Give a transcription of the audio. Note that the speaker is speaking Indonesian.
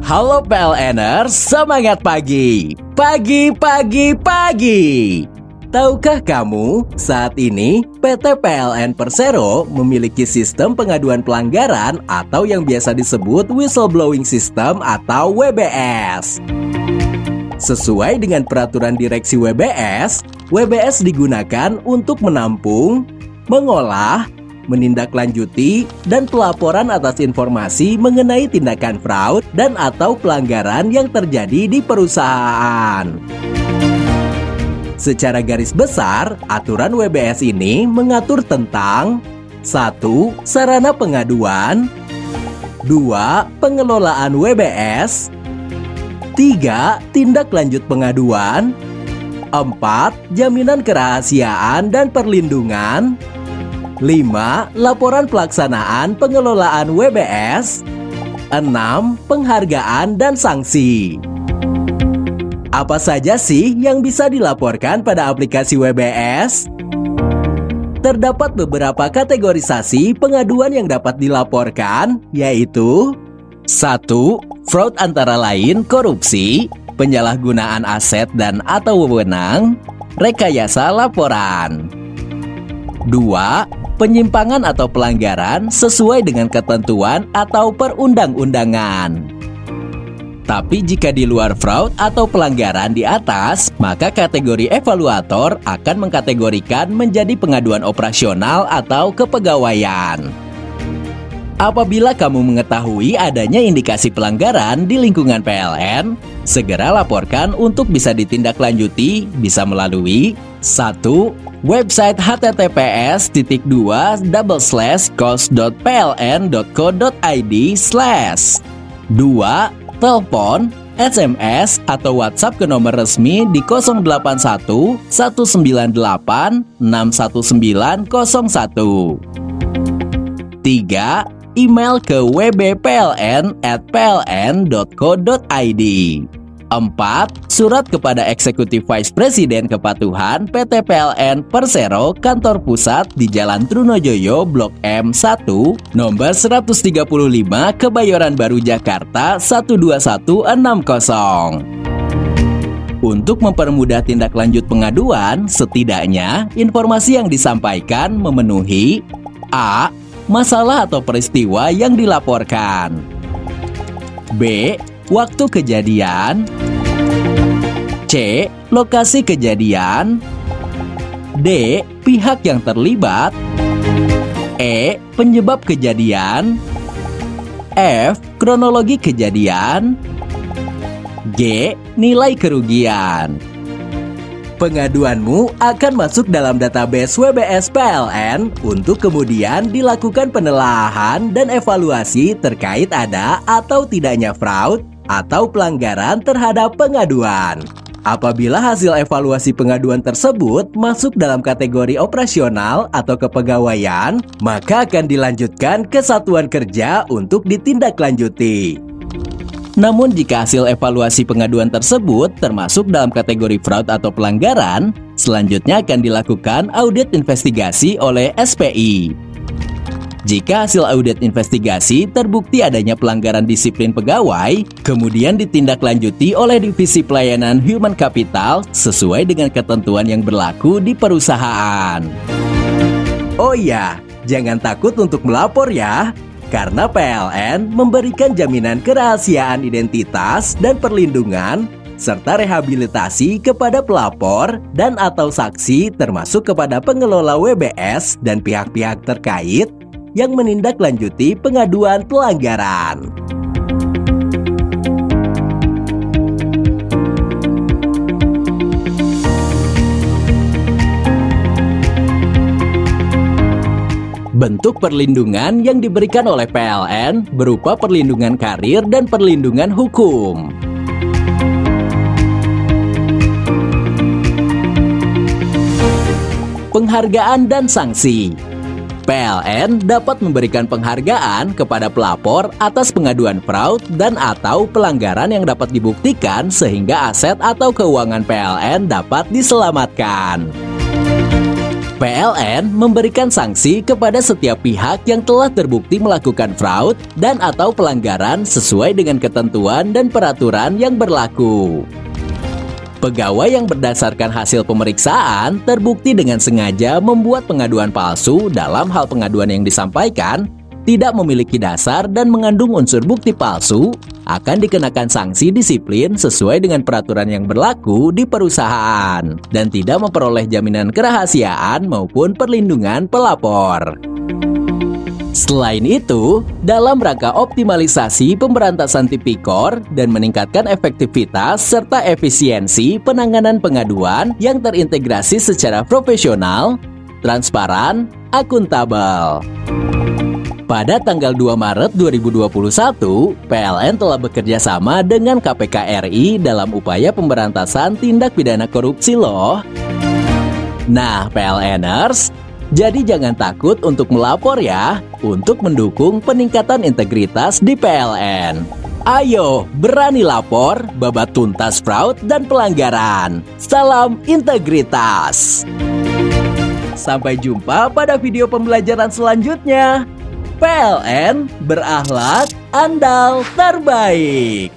Halo PLNers, semangat pagi! Pagi, pagi, pagi! Tahukah kamu, saat ini PT PLN Persero memiliki sistem pengaduan pelanggaran atau yang biasa disebut Whistleblowing System atau WBS. Sesuai dengan peraturan direksi WBS, WBS digunakan untuk menampung, mengolah, menindaklanjuti, dan pelaporan atas informasi mengenai tindakan fraud dan atau pelanggaran yang terjadi di perusahaan. Secara garis besar, aturan WBS ini mengatur tentang 1. Sarana pengaduan 2. Pengelolaan WBS 3. Tindak lanjut pengaduan 4. Jaminan kerahasiaan dan perlindungan 5. Laporan pelaksanaan pengelolaan WBS 6. Penghargaan dan sanksi. Apa saja sih yang bisa dilaporkan pada aplikasi WBS? Terdapat beberapa kategorisasi pengaduan yang dapat dilaporkan, yaitu 1. Fraud antara lain korupsi, penyalahgunaan aset dan atau wewenang, rekayasa laporan. 2. Penyimpangan atau pelanggaran sesuai dengan ketentuan atau perundang-undangan. Tapi jika di luar fraud atau pelanggaran di atas, maka kategori evaluator akan mengkategorikan menjadi pengaduan operasional atau kepegawaian. Apabila kamu mengetahui adanya indikasi pelanggaran di lingkungan PLN, segera laporkan untuk bisa ditindaklanjuti, bisa melalui 1. Website https://cost.pln.co.id/ 2. Telepon, SMS, atau WhatsApp ke nomor resmi di 081 198 61901. 3. Email ke wbpln@pln.co.id. 4. Surat kepada Eksekutif Vice Presiden Kepatuhan PT PLN Persero Kantor Pusat di Jalan Trunojoyo Blok M1 nomor 135 Kebayoran Baru Jakarta 12160. Untuk mempermudah tindak lanjut pengaduan, setidaknya informasi yang disampaikan memenuhi A. Masalah atau peristiwa yang dilaporkan, B. Waktu kejadian, C. Lokasi kejadian, D. Pihak yang terlibat, E. Penyebab kejadian, F. Kronologi kejadian, G. Nilai kerugian. Pengaduanmu akan masuk dalam database WBS PLN untuk kemudian dilakukan penelaahan dan evaluasi terkait ada atau tidaknya fraud atau pelanggaran terhadap pengaduan. Apabila hasil evaluasi pengaduan tersebut masuk dalam kategori operasional atau kepegawaian, maka akan dilanjutkan ke satuan kerja untuk ditindaklanjuti. Namun jika hasil evaluasi pengaduan tersebut termasuk dalam kategori fraud atau pelanggaran, selanjutnya akan dilakukan audit investigasi oleh SPI. Jika hasil audit investigasi terbukti adanya pelanggaran disiplin pegawai, kemudian ditindaklanjuti oleh Divisi Pelayanan Human Capital sesuai dengan ketentuan yang berlaku di perusahaan. Oh iya, jangan takut untuk melapor ya. Karena PLN memberikan jaminan kerahasiaan identitas dan perlindungan serta rehabilitasi kepada pelapor dan atau saksi termasuk kepada pengelola WBS dan pihak-pihak terkait yang menindaklanjuti pengaduan pelanggaran. Bentuk perlindungan yang diberikan oleh PLN berupa perlindungan karir dan perlindungan hukum. Penghargaan dan sanksi. PLN dapat memberikan penghargaan kepada pelapor atas pengaduan fraud dan atau pelanggaran yang dapat dibuktikan sehingga aset atau keuangan PLN dapat diselamatkan. PLN memberikan sanksi kepada setiap pihak yang telah terbukti melakukan fraud dan atau pelanggaran sesuai dengan ketentuan dan peraturan yang berlaku. Pegawai yang berdasarkan hasil pemeriksaan terbukti dengan sengaja membuat pengaduan palsu dalam hal pengaduan yang disampaikan, tidak memiliki dasar dan mengandung unsur bukti palsu, akan dikenakan sanksi disiplin sesuai dengan peraturan yang berlaku di perusahaan dan tidak memperoleh jaminan kerahasiaan maupun perlindungan pelapor. Selain itu, dalam rangka optimalisasi pemberantasan tipikor dan meningkatkan efektivitas serta efisiensi penanganan pengaduan yang terintegrasi secara profesional, transparan, akuntabel. Pada tanggal 2 Maret 2021, PLN telah bekerja sama dengan KPK RI dalam upaya pemberantasan tindak pidana korupsi loh. Nah, PLNers, jadi jangan takut untuk melapor ya, untuk mendukung peningkatan integritas di PLN. Ayo, berani lapor, babat tuntas fraud dan pelanggaran. Salam integritas. Sampai jumpa pada video pembelajaran selanjutnya. PLN berakhlak, andal, terbaik.